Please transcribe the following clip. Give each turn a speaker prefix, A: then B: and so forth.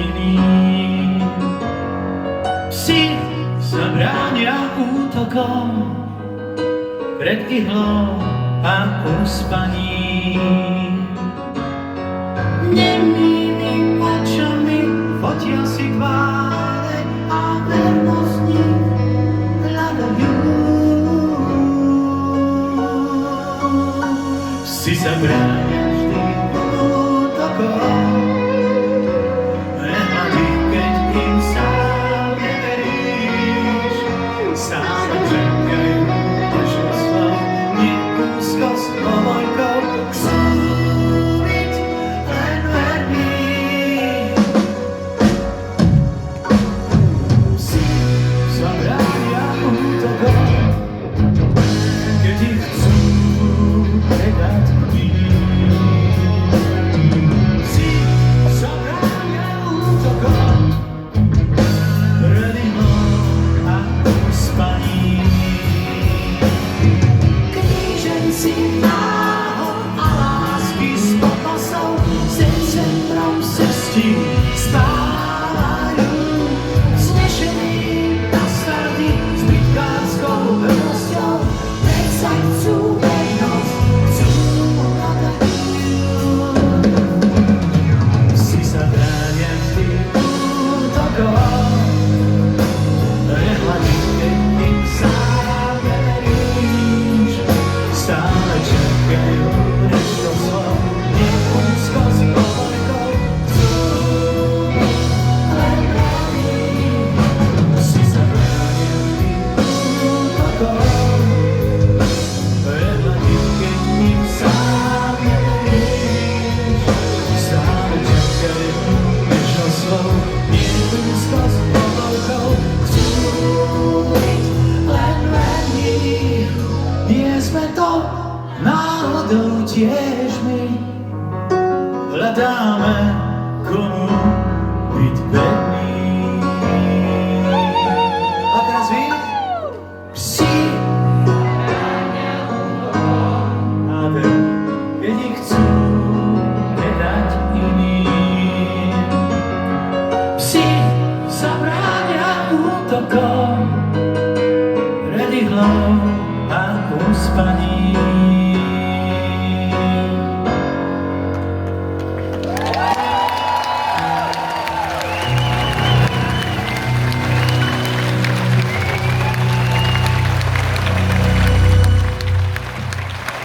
A: iným. Psi sa bránia útokom pred ihlou a uspaním. Nemými očami fotia si tváre a vernosť nich hľadajú. Psi sa bránia vždy útokom, nehľadí, keď im sám neveríš. Stále čakajú pošlstvo, nie úzkosť povojkou. Chcú byť len verní. Psi sa bránia útokom, keď ich chcú predať iným. Psi sa bránia útokom pred ihlou a uspaním. Kníženci náhod a lásky s pokusou s decembrom cestí spávajú. Znešení na smrti s bytkárskou vernosťou, predsa chcú vernosť, chcú hľadať ju. Psi sa bránia vždy útokom, nehľadí, keď im sám neveríš. Stále čakajú, než to slov neúzkosť povojkou. Chcú byť len verní. Psi sa bránia vždy útokom, nehľadí, keď im sám neveríš. Stále čakajú, než to slov neúzkosť povojkou. Chcú byť len verní. Nie sme to náhodou tiež my, hľadáme, komu byť verný. A teraz vy? Psi a verní, keď ich chcú predať iným. Psi sa bránia útokom pred ihlou a uspaním.